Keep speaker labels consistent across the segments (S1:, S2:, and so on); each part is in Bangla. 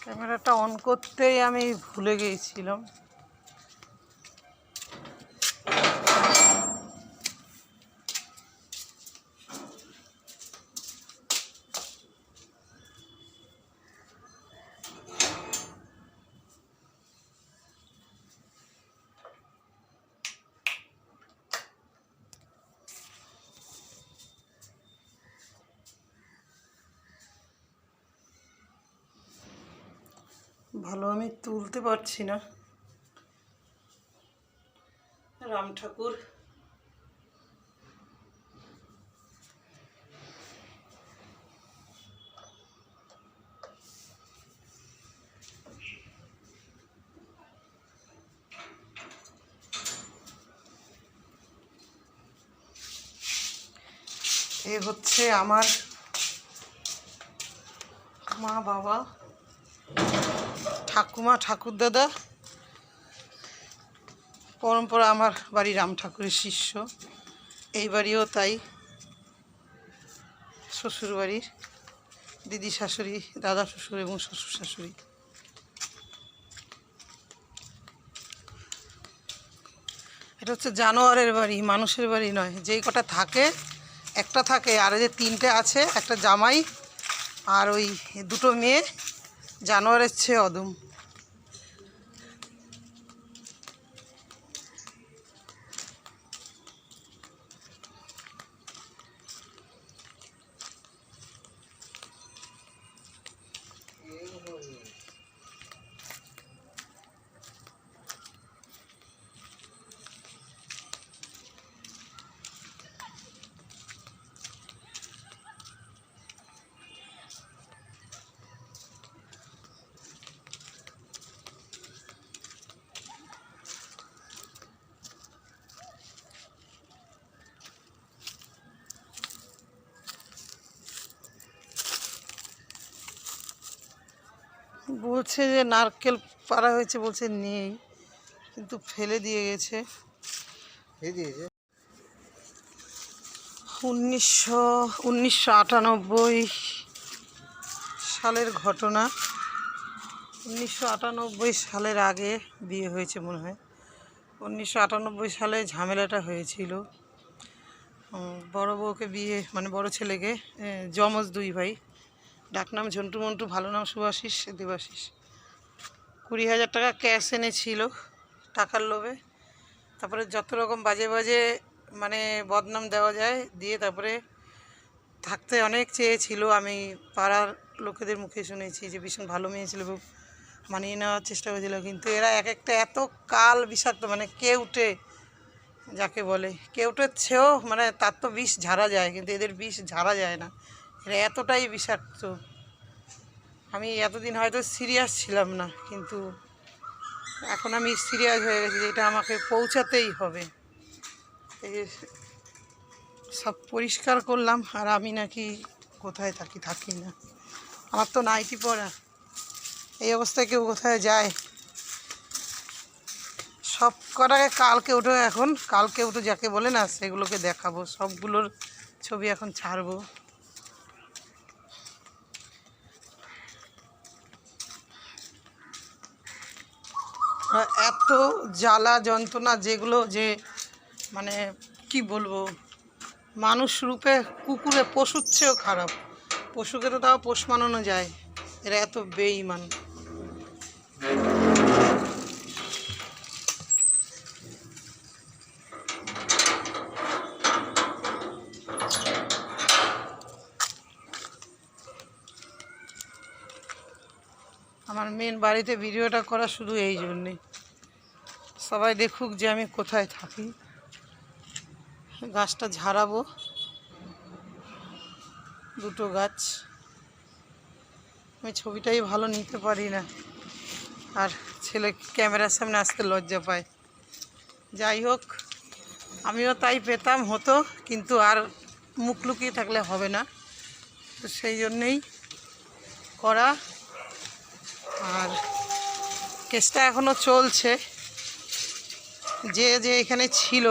S1: ক্যামেরাটা অন করতেই আমি ভুলে গিয়েছিলাম। ভালো আমি তুলতে পারছি না। রাম ঠাকুর এ হচ্ছে আমার মা বাবা, ঠাকুমা, ঠাকুরদাদা। পরম্পরা আমার বাড়ি রাম ঠাকুরের শিষ্য, এই বাড়িও তাই। শ্বশুর বাড়ির দিদি শাশুড়ি, দাদা শ্বশুর এবং শ্বশুর শাশুড়ি। এটা হচ্ছে জানোয়ারের বাড়ি, মানুষের বাড়ি নয়। যেই কটা থাকে একটা থাকে, আর যে তিনটে আছে, একটা জামাই আর ওই দুটো মেয়ে, জানোয়ারের চেয়ে অদম। বলছে যে নারকেল পাড়া হয়েছে, বলছে নেই, কিন্তু ফেলে দিয়ে গেছে। 1998 সালের ঘটনা। 1998 সালের আগে বিয়ে হয়েছে মনে হয়। 1998 সালে ঝামেলাটা হয়েছিল। বড় বউকে বিয়ে, মানে বড় ছেলেকে, যমজ দুই ভাই, ডাকনাম ঝন্টু মন্টু, ভালো নাম শুভাশিস দেবাশিস। 20,000 টাকা ক্যাশ এনেছিল টাকার লোভে। তারপরে যত রকম বাজে বাজে মানে বদনাম দেওয়া যায় দিয়ে তারপরে থাকতে অনেক চেয়েছিল। আমি পাড়ার লোকেদের মুখে শুনেছি যে ভীষণ ভালো মেয়ে ছিল, মানিয়ে নেওয়ার চেষ্টা করেছিল। কিন্তু এরা এক একটা এত কাল বিষাক্ত, মানে কেউটে যাকে বলে, কেউটের চেয়েও মানে তার তো বিষ ঝাড়া যায়, কিন্তু এদের বিষ ঝাড়া যায় না। এরা এতটাই বিষাক্ত। আমি এতদিন হয়তো সিরিয়াস ছিলাম না, কিন্তু এখন আমি সিরিয়াস হয়ে গেছি যে এটা আমাকে পৌঁছাতেই হবে। এই যে সব পরিষ্কার করলাম, আর আমি নাকি কোথায় থাকি না। আমার তো নাইটি পরা, এই অবস্থায় কেউ কোথায় যায়? সব কটাকে কালকে উঠে, এখন কালকে উঠে যাকে বলে না, সেগুলোকে দেখাবো। সবগুলোর ছবি এখন ছাড়বো। এত জ্বালা যন্ত্রণা, যেগুলো যে মানে কি বলবো, মানুষ রূপে কুকুরে পশুর চেয়েও খারাপ। পশুকে তো তাও পোষ মানানো যায়, এরা এত বেঈমান। আমার মেন বাড়িতে ভিডিওটা করা শুধু এই জন্যে, সবাই দেখুক যে আমি কোথায় থাকি। গাছটা ঝাড়াবো, দুটো গাছ। আমি ছবিটাই ভালো নিতে পারি না, আর ছেলে ক্যামেরার সামনে আসতে লজ্জা পায়। যাই হোক, আমিও তাই পেতাম, হতো, কিন্তু আর মুখ লুকিয়ে থাকলে হবে না, তো সেই জন্যেই করা। আর কেসটা এখনও চলছে। যে যে এখানে ছিল,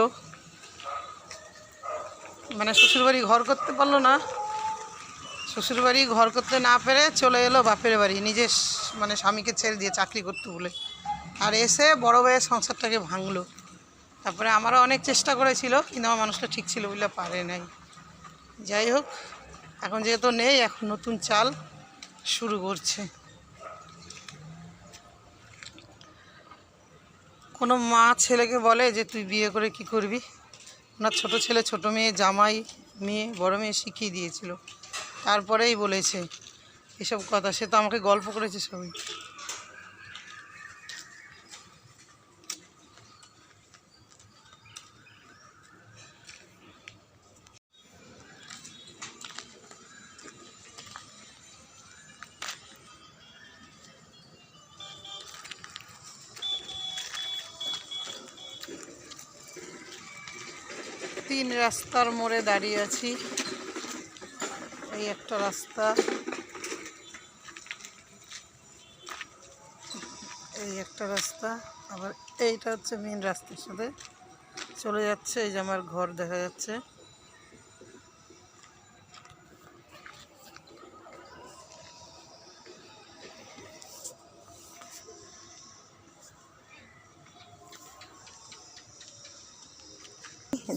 S1: মানে শ্বশুরবাড়ি ঘর করতে পারলো না, শ্বশুরবাড়ি ঘর করতে না পেরে চলে এলো বাপের বাড়ি, নিজের মানে স্বামীকে ছেড়ে দিয়ে চাকরি করতে বলে, আর এসে বড় ভাইয়ের সংসারটাকে ভাঙলো। তারপরে আমারও অনেক চেষ্টা করেছিল, কিন্তু আমার মানুষটা ঠিক ছিল বলে পারে নাই। যাই হোক, এখন যেহেতু নেই, এখন নতুন চাল শুরু করছে। কোনো মা ছেলেকে বলে যে তুই বিয়ে করে কি করবি? ওনার ছোট ছেলে ছোট মেয়ে জামাই মেয়ে বড় মেয়ে শিখিয়ে দিয়েছিল, তারপরেই বলেছে এসব কথা। সে তো আমাকে গল্প করেছে সবই। 3 রাস্তার মোড়ে দাঁড়িয়ে আছি। এই একটা রাস্তা, এই একটা রাস্তা, আবার এইটা হচ্ছে মেন রাস্তার সাথে চলে যাচ্ছে। এই যে আমার ঘর দেখা যাচ্ছে।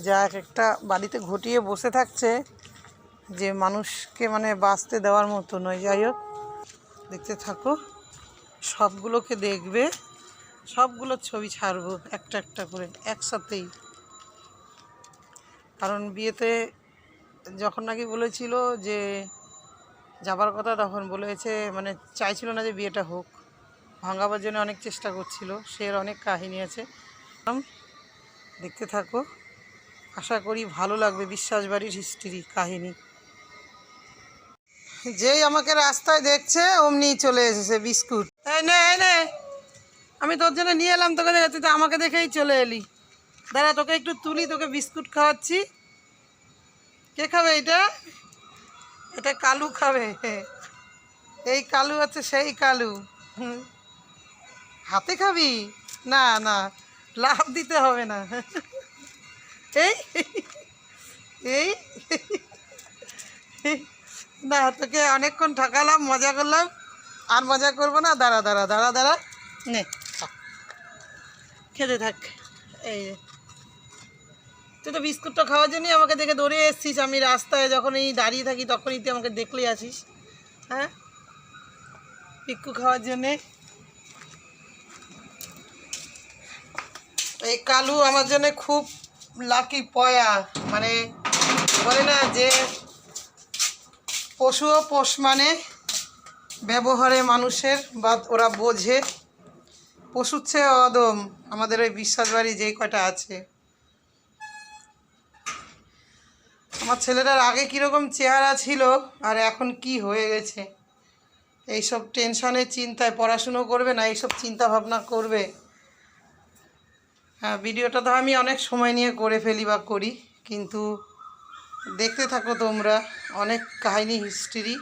S1: যা একটা বাড়িতে ঘটিয়ে বসে থাকছে, যে মানুষকে মানে বাঁচতে দেওয়ার মতো নয়। যাই হোক, দেখতে থাকো, সবগুলোকে দেখবে, সবগুলোর ছবি ছাড়বো একটা একটা করে একসাথেই। কারণ বিয়েতে যখন নাকি বলেছিল যে যাবার কথা, তখন বলেছে মানে চাইছিল না যে বিয়েটা হোক, ভাঙাবার জন্য অনেক চেষ্টা করছিল। সে অনেক কাহিনী আছে, দেখতে থাকো, আশা করি ভালো লাগবে। বিশ্বাস বাড়ির হিস্ট্রি কাহিনী। যেই আমাকে রাস্তায় দেখছে অমনি চলে এসেছে বিস্কুট। এই নে এই নে, আমি তোর জন্য নিয়ে এলাম, তোকে দেখে তুই তো আমাকে দেখেই চলে এলি। দাঁড়া, তোকে একটু তুলি, তোকে বিস্কুট খাওয়াচ্ছি। কে খাবে এটা? এটা কালু খাবে। এই কালু আছে সেই কালু। হাতে খাবি? না না, লাভ দিতে হবে না। এই এই না, তোকে অনেকক্ষণ ঠকালাম, মজা করলাম, আর মজা করবো না। দাঁড়া দাঁড়া দাঁড়া দাঁড়া, নে খেতে থাক। এই তুই তো বিস্কুটটা খাওয়ার জন্যই আমাকে দেখে দৌড়ে এসছিস। আমি রাস্তায় যখনই দাঁড়িয়ে থাকি তখনই তুই আমাকে দেখলেই আসিস। হ্যাঁ, পিক্কু খাওয়ার জন্যে। এই কালু আমার জন্য খুব লাকি পয়া। মানে বলে না যে পশু ও পোষ মানে ব্যবহারে মানুষের, বা ওরা বোঝে। পশুর চেয়ে অদম আমাদের ওই বিশ্বাস বাড়ি যেই কয়টা আছে। আমার ছেলেটার আগে কীরকম চেহারা ছিল আর এখন কি হয়ে গেছে। এইসব টেনশনে চিন্তায় পড়াশুনো করবে না, এইসব চিন্তা ভাবনা করবে। হ্যাঁ, ভিডিওটা তো আমি অনেক সময় নিয়ে করে ফেলি বা করি, কিন্তু দেখতে থাকো তোমরা, অনেক কাহিনী হিস্ট্রি।